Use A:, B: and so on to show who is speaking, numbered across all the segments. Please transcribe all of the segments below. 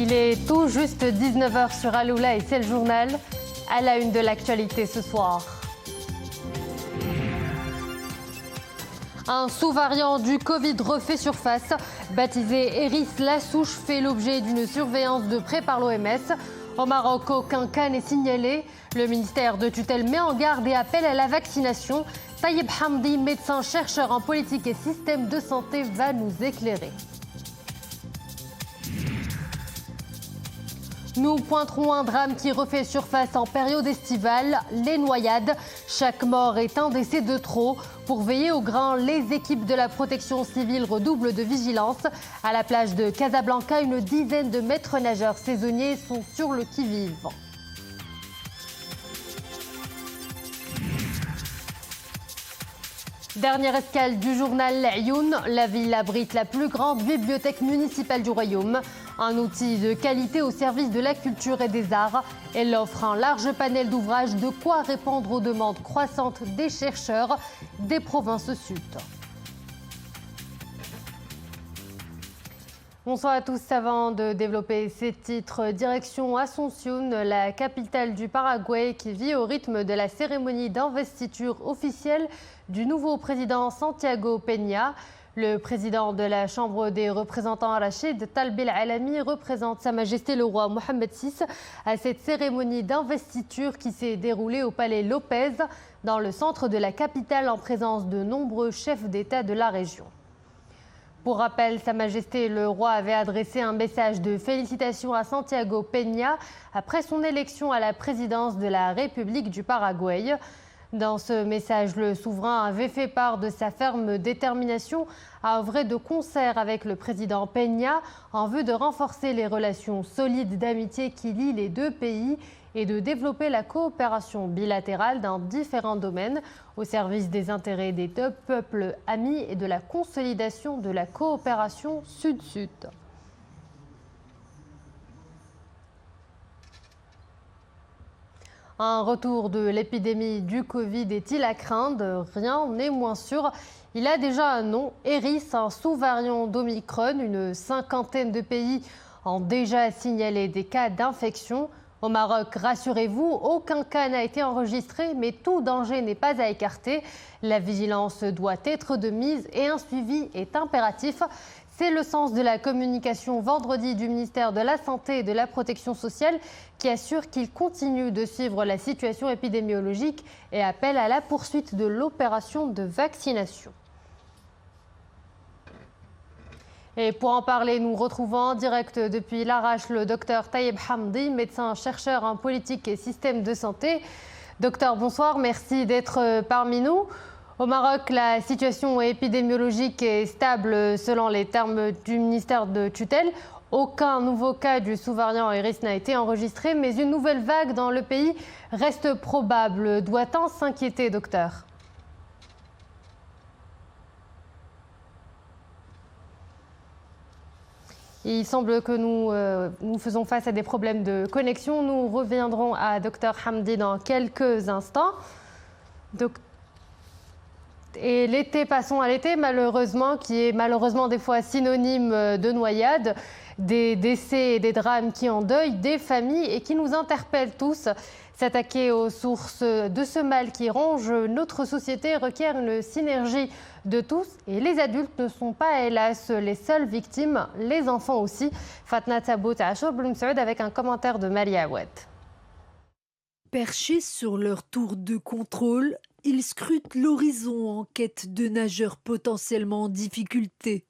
A: Il est tout juste 19h sur Aloula et c'est le journal. À la une de l'actualité ce soir. Un sous-variant du Covid refait surface. Baptisé Eris Lassouche fait l'objet d'une surveillance de près par l'OMS. Au Maroc, aucun cas n'est signalé. Le ministère de tutelle met en garde et appelle à la vaccination. Tayeb Hamdi, médecin chercheur en politique et système de santé, va nous éclairer. Nous pointerons un drame qui refait surface en période estivale, les noyades. Chaque mort est un décès de trop. Pour veiller au grain, les équipes de la protection civile redoublent de vigilance. À la plage de Casablanca, une dizaine de maîtres nageurs saisonniers sont sur le qui-vive. Dernière escale du journal Ayoun, la ville abrite la plus grande bibliothèque municipale du royaume. Un outil de qualité au service de la culture et des arts. Elle offre un large panel d'ouvrages, de quoi répondre aux demandes croissantes des chercheurs des provinces sud. Bonsoir à tous. Avant de développer ces titres, direction Asunción, la capitale du Paraguay, qui vit au rythme de la cérémonie d'investiture officielle du nouveau président Santiago Peña. Le président de la Chambre des représentants, Rachid Talbi Al-Alami, représente Sa Majesté le roi Mohamed VI à cette cérémonie d'investiture qui s'est déroulée au palais López, dans le centre de la capitale, en présence de nombreux chefs d'État de la région. Pour rappel, Sa Majesté le roi avait adressé un message de félicitations à Santiago Peña après son élection à la présidence de la République du Paraguay. Dans ce message, le souverain avait fait part de sa ferme détermination à œuvrer de concert avec le président Peña en vue de renforcer les relations solides d'amitié qui lient les deux pays et de développer la coopération bilatérale dans différents domaines au service des intérêts des deux peuples amis et de la consolidation de la coopération sud-sud. Un retour de l'épidémie du Covid est-il à craindre? Rien n'est moins sûr. Il a déjà un nom, Eris, un sous-variant d'Omicron. Une cinquantaine de pays ont déjà signalé des cas d'infection. Au Maroc, rassurez-vous, aucun cas n'a été enregistré, mais tout danger n'est pas à écarter. La vigilance doit être de mise et un suivi est impératif. C'est le sens de la communication vendredi du ministère de la Santé et de la Protection sociale qui assure qu'il continue de suivre la situation épidémiologique et appelle à la poursuite de l'opération de vaccination. Et pour en parler, nous retrouvons en direct depuis l'Arrache le docteur Tayeb Hamdi, médecin-chercheur en politique et système de santé. Docteur, bonsoir, merci d'être parmi nous. Au Maroc, la situation épidémiologique est stable selon les termes du ministère de tutelle. Aucun nouveau cas du sous-variant Eris n'a été enregistré, mais une nouvelle vague dans le pays reste probable. Doit-on s'inquiéter, docteur ? Il semble que nous faisons face à des problèmes de connexion. Nous reviendrons à Dr Hamdi dans quelques instants. Et l'été, passons à l'été, malheureusement, qui est malheureusement des fois synonyme de noyade, des décès et des drames qui endeuillent des familles et qui nous interpellent tous. S'attaquer aux sources de ce mal qui ronge notre société requiert une synergie de tous et les adultes ne sont pas, hélas, les seules victimes, les enfants aussi. Fatna Tabout Achour Bloum Saoud avec un commentaire de Maria Awad.
B: Perchés sur leur tour de contrôle, ils scrutent l'horizon en quête de nageurs potentiellement en difficulté.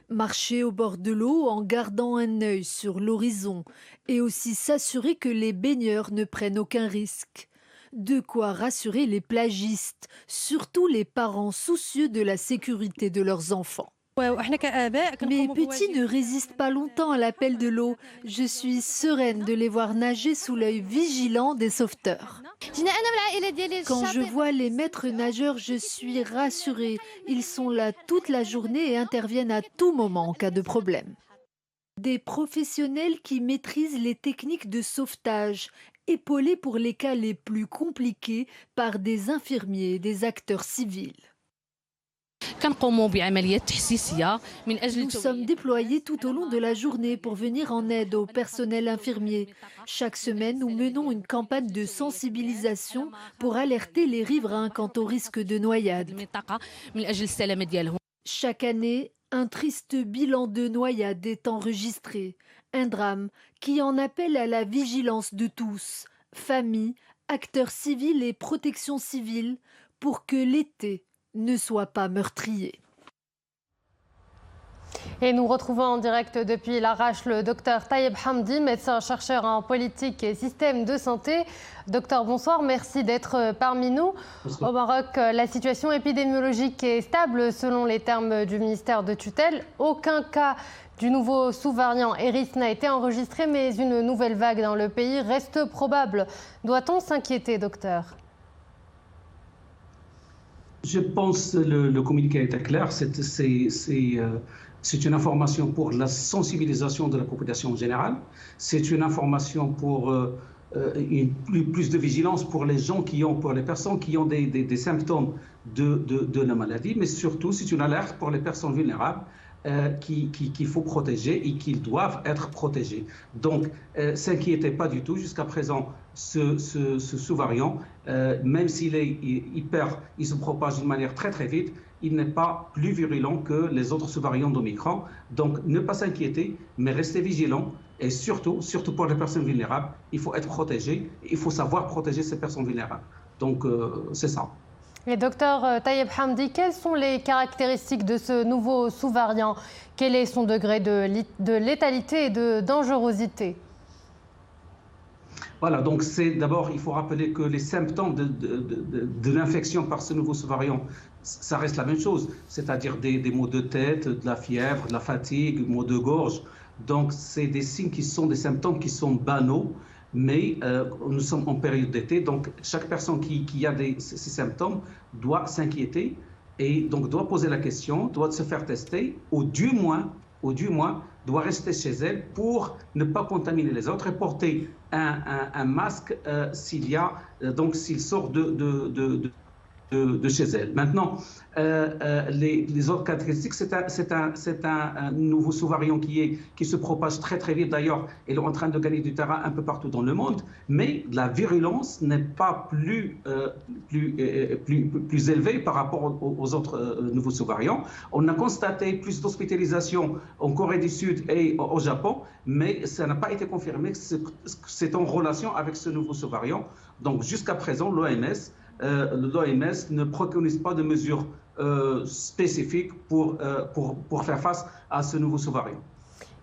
B: Marcher au bord de l'eau en gardant un œil sur l'horizon et aussi s'assurer que les baigneurs ne prennent aucun risque. De quoi rassurer les plagistes, surtout les parents soucieux de la sécurité de leurs enfants. Mes petits ne résistent pas longtemps à l'appel de l'eau. Je suis sereine de les voir nager sous l'œil vigilant des sauveteurs. Quand je vois les maîtres nageurs, je suis rassurée. Ils sont là toute la journée et interviennent à tout moment en cas de problème. Des professionnels qui maîtrisent les techniques de sauvetage, épaulés pour les cas les plus compliqués par des infirmiers et des acteurs civils. Nous sommes déployés tout au long de la journée pour venir en aide au personnel infirmier. Chaque semaine, nous menons une campagne de sensibilisation pour alerter les riverains quant au risque de noyade. Chaque année, un triste bilan de noyade est enregistré. Un drame qui en appelle à la vigilance de tous, familles, acteurs civils et protection civile, pour que l'été ne soit pas meurtrier.
A: Et nous retrouvons en direct depuis l'Arrache le docteur Tayeb Hamdi, médecin-chercheur en politique et système de santé. Docteur, bonsoir, merci d'être parmi nous. Bonsoir. Au Maroc, la situation épidémiologique est stable selon les termes du ministère de tutelle. Aucun cas du nouveau sous-variant Eris n'a été enregistré, mais une nouvelle vague dans le pays reste probable. Doit-on s'inquiéter, docteur ?
C: Je pense que le communiqué était clair. C'est une information pour la sensibilisation de la population en général. C'est une information pour plus de vigilance pour pour les personnes qui ont des symptômes de la maladie, mais surtout c'est une alerte pour les personnes vulnérables qu'il faut protéger et qu'ils doivent être protégés. Donc, s'inquiétez pas du tout. Jusqu'à présent, ce sous-variant, même s'il il se propage d'une manière très très vite, il n'est pas plus virulent que les autres sous-variants d'Omicron. Donc, ne pas s'inquiéter, mais restez vigilants. Et surtout pour les personnes vulnérables, il faut être protégé. Il faut savoir protéger ces personnes vulnérables. Donc, c'est ça.
A: Et docteur Tayeb Hamdi, quelles sont les caractéristiques de ce nouveau sous-variant? Quel est son degré de létalité et de dangerosité?
C: Voilà, donc d'abord, il faut rappeler que les symptômes de l'infection par ce nouveau sous-variant, ça reste la même chose, c'est-à-dire des maux de tête, de la fièvre, de la fatigue, maux de gorge. Donc, c'est des signes des symptômes qui sont banaux, mais nous sommes en période d'été, donc chaque personne qui a ces symptômes doit s'inquiéter et donc doit poser la question, doit se faire tester, ou du moins doit rester chez elle pour ne pas contaminer les autres et porter un masque s'il sort de chez elle. Maintenant, les autres caractéristiques, c'est un nouveau sous-variant qui se propage très très vite. D'ailleurs, il est en train de gagner du terrain un peu partout dans le monde, mais la virulence n'est pas plus élevée par rapport aux autres nouveaux sous-variants. On a constaté plus d'hospitalisations en Corée du Sud et au Japon, mais ça n'a pas été confirmé que c'est en relation avec ce nouveau sous-variant. Donc jusqu'à présent, l'OMS ne préconise pas de mesures spécifiques pour faire face à ce nouveau sous-variant.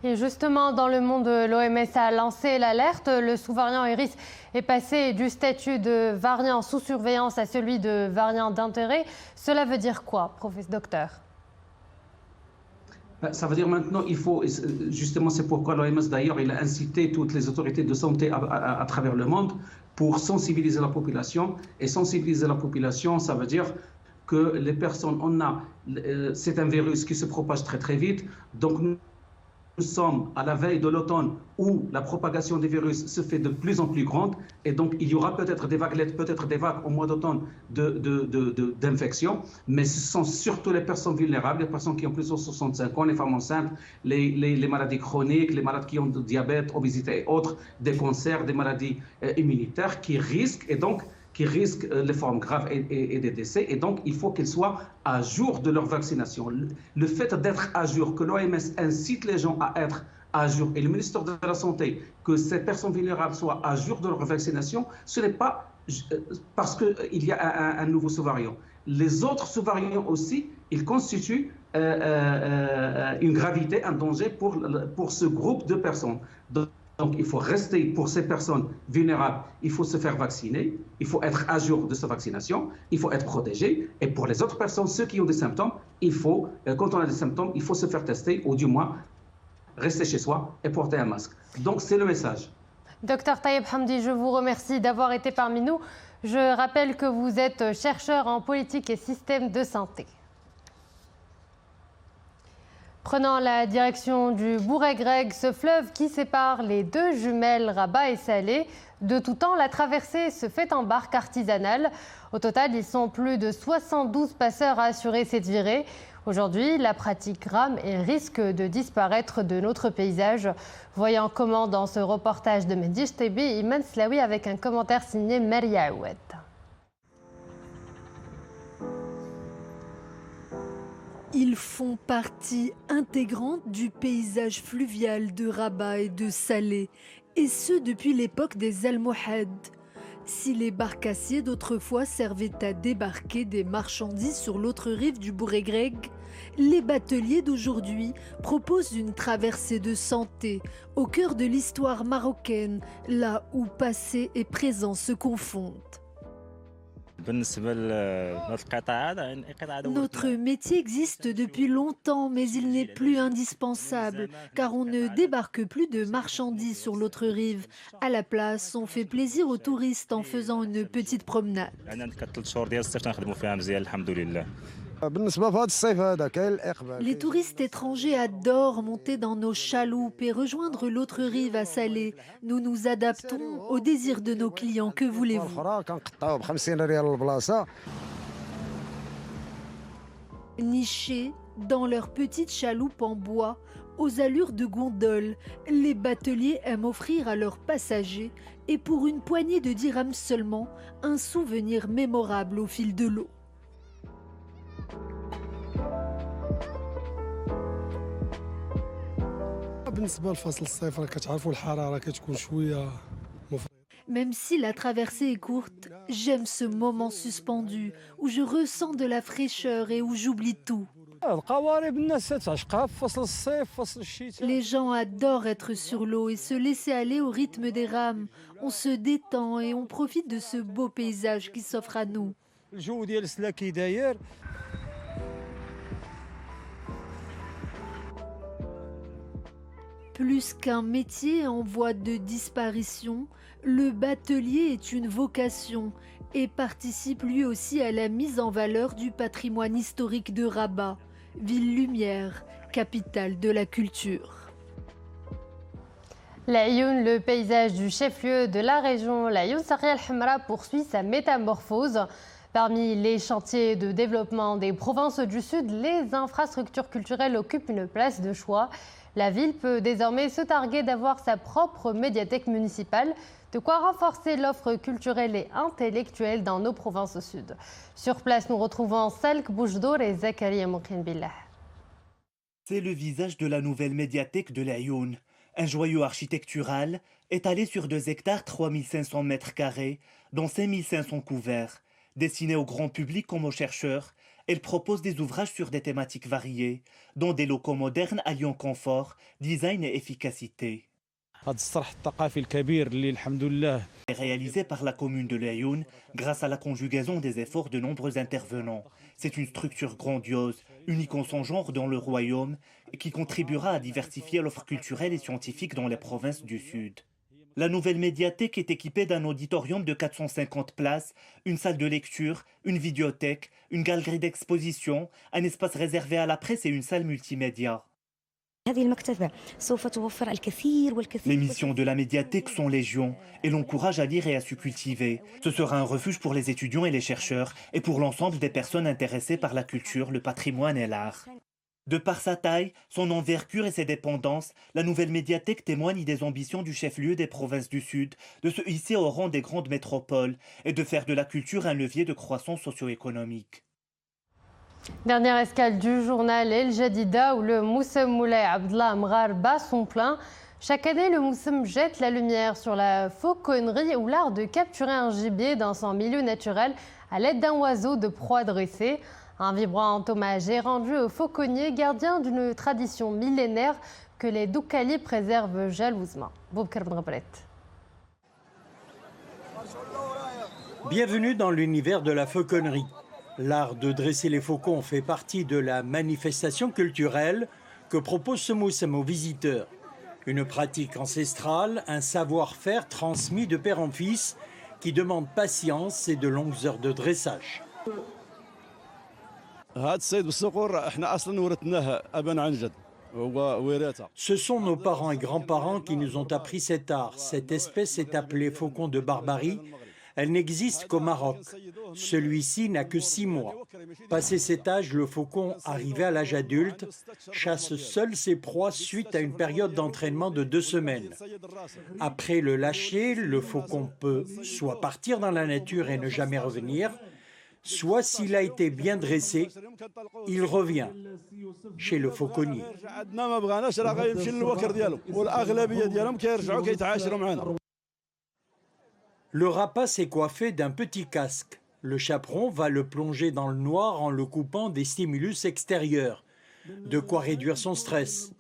A: Et justement, dans le monde, l'OMS a lancé l'alerte. Le sous-variant Eris est passé du statut de variant sous surveillance à celui de variant d'intérêt. Cela veut dire quoi, professeur docteur?
C: Ça veut dire maintenant, justement, c'est pourquoi l'OMS d'ailleurs, il a incité toutes les autorités de santé à travers le monde pour sensibiliser la population. Et sensibiliser la population, ça veut dire que les personnes, c'est un virus qui se propage très très vite. Donc nous sommes à la veille de l'automne où la propagation des virus se fait de plus en plus grande et donc il y aura peut-être des vaguelettes, peut-être des vagues au mois d'automne d'infection, mais ce sont surtout les personnes vulnérables, les personnes qui ont plus de 65 ans, les femmes enceintes, les maladies chroniques, les malades qui ont du diabète, obésité et autres, des cancers, des maladies immunitaires qui risquent les formes graves et des décès. Et donc, il faut qu'ils soient à jour de leur vaccination. Le fait d'être à jour, que l'OMS incite les gens à être à jour, et le ministère de la Santé, que ces personnes vulnérables soient à jour de leur vaccination, ce n'est pas parce qu'il y a un nouveau sous-variant. Les autres sous-variants aussi, ils constituent une gravité, un danger pour ce groupe de personnes. Donc, il faut rester pour ces personnes vulnérables, il faut se faire vacciner, il faut être à jour de sa vaccination, il faut être protégé. Et pour les autres personnes, ceux qui ont des symptômes, quand on a des symptômes, il faut se faire tester ou du moins rester chez soi et porter un masque. Donc, c'est le message.
A: Docteur Tayeb Hamdi, je vous remercie d'avoir été parmi nous. Je rappelle que vous êtes chercheur en politique et système de santé. Prenant la direction du Bouregreg, ce fleuve qui sépare les deux jumelles Rabat et Salé. De tout temps, la traversée se fait en barque artisanale. Au total, ils sont plus de 72 passeurs à assurer cette virée. Aujourd'hui, la pratique rame et risque de disparaître de notre paysage. Voyons comment dans ce reportage de Mendish TV, Iman Slaoui avec un commentaire signé Maria Aoued.
B: Ils font partie intégrante du paysage fluvial de Rabat et de Salé, et ce depuis l'époque des Almohades. Si les barcassiers d'autrefois servaient à débarquer des marchandises sur l'autre rive du Bouregreg, les bateliers d'aujourd'hui proposent une traversée de santé au cœur de l'histoire marocaine, là où passé et présent se confondent. Notre métier existe depuis longtemps, mais il n'est plus indispensable, car on ne débarque plus de marchandises sur l'autre rive. À la place, on fait plaisir aux touristes en faisant une petite promenade. Les touristes étrangers adorent monter dans nos chaloupes et rejoindre l'autre rive à Salé. Nous nous adaptons aux désirs de nos clients, que voulez-vous? Nichés dans leurs petites chaloupes en bois, aux allures de gondole, les bateliers aiment offrir à leurs passagers, et pour une poignée de dirhams seulement, un souvenir mémorable au fil de l'eau. Même si la traversée est courte, j'aime ce moment suspendu où je ressens de la fraîcheur et où j'oublie tout. Les gens adorent être sur l'eau et se laisser aller au rythme des rames. On se détend et on profite de ce beau paysage qui s'offre à nous. Plus qu'un métier en voie de disparition, le batelier est une vocation et participe lui aussi à la mise en valeur du patrimoine historique de Rabat, ville lumière, capitale de la culture.
A: L'Aïoun, le paysage du chef-lieu de la région, l'Aïoun Saria al-Hamra poursuit sa métamorphose. Parmi les chantiers de développement des provinces du Sud, les infrastructures culturelles occupent une place de choix. La ville peut désormais se targuer d'avoir sa propre médiathèque municipale, de quoi renforcer l'offre culturelle et intellectuelle dans nos provinces au Sud. Sur place, nous retrouvons Salk Boujdour et Zakaria Moukhin Billah.
D: C'est le visage de la nouvelle médiathèque de l'Aïoun. Un joyau architectural étalé sur 2 hectares 3500 mètres carrés, dont 5500 couverts. Destiné au grand public comme aux chercheurs, elle propose des ouvrages sur des thématiques variées, dont des locaux modernes alliant confort, design et efficacité. Réalisé par la commune de l'Aïoun grâce à la conjugaison des efforts de nombreux intervenants. C'est une structure grandiose, unique en son genre dans le royaume, qui contribuera à diversifier l'offre culturelle et scientifique dans les provinces du Sud. La nouvelle médiathèque est équipée d'un auditorium de 450 places, une salle de lecture, une vidéothèque, une galerie d'exposition, un espace réservé à la presse et une salle multimédia. Les missions de la médiathèque sont légion et l'encourage à lire et à se cultiver. Ce sera un refuge pour les étudiants et les chercheurs et pour l'ensemble des personnes intéressées par la culture, le patrimoine et l'art. De par sa taille, son envergure et ses dépendances, la nouvelle médiathèque témoigne des ambitions du chef-lieu des provinces du Sud de se hisser au rang des grandes métropoles et de faire de la culture un levier de croissance socio-économique.
A: Dernière escale du journal El Jadida où le Moussem Moulay Abdallah Amrar bat son plein. Chaque année, le Moussem jette la lumière sur la fauconnerie ou l'art de capturer un gibier dans son milieu naturel à l'aide d'un oiseau de proie dressé. Un vibrant hommage est rendu aux fauconniers, gardiens d'une tradition millénaire que les Doukali préservent jalousement.
E: Bienvenue dans l'univers de la fauconnerie. L'art de dresser les faucons fait partie de la manifestation culturelle que propose ce Moussem aux visiteurs. Une pratique ancestrale, un savoir-faire transmis de père en fils qui demande patience et de longues heures de dressage. Ce sont nos parents et grands-parents qui nous ont appris cet art. Cette espèce est appelée faucon de Barbarie. Elle n'existe qu'au Maroc. Celui-ci n'a que 6 mois. Passé cet âge, le faucon, arrivé à l'âge adulte, chasse seul ses proies suite à une période d'entraînement de 2 semaines. Après le lâcher, le faucon peut soit partir dans la nature et ne jamais revenir, soit s'il a été bien dressé, il revient chez le fauconnier. Le rapace est coiffé d'un petit casque. Le chaperon va le plonger dans le noir en le coupant des stimulus extérieurs. De quoi réduire son stress.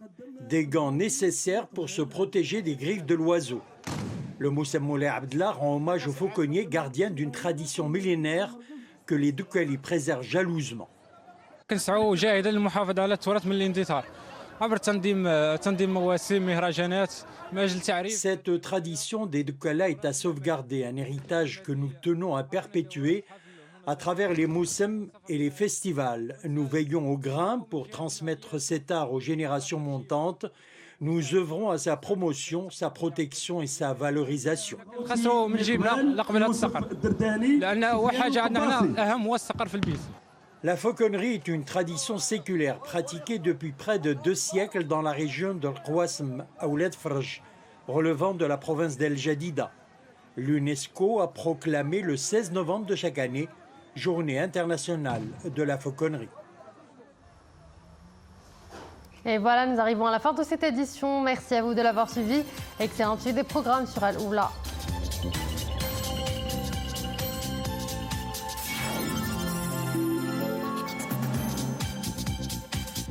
E: Des gants nécessaires pour se protéger des griffes de l'oiseau. Le Moussa Moulay Abdellah rend hommage au fauconnier gardien d'une tradition millénaire que les Doukali préservent jalousement. Cette tradition des Doukala est à sauvegarder, un héritage que nous tenons à perpétuer à travers les moussem et les festivals. Nous veillons au grain pour transmettre cet art aux générations montantes. Nous œuvrons à sa promotion, sa protection et sa valorisation. La fauconnerie est une tradition séculaire pratiquée depuis près de 2 siècles dans la région de Rouasm, Aouled Frj, relevant de la province d'El Jadida. L'UNESCO a proclamé le 16 novembre de chaque année Journée internationale de la fauconnerie.
A: Et voilà, nous arrivons à la fin de cette édition. Merci à vous de l'avoir suivi. Excellente suite des programmes sur Al Oula.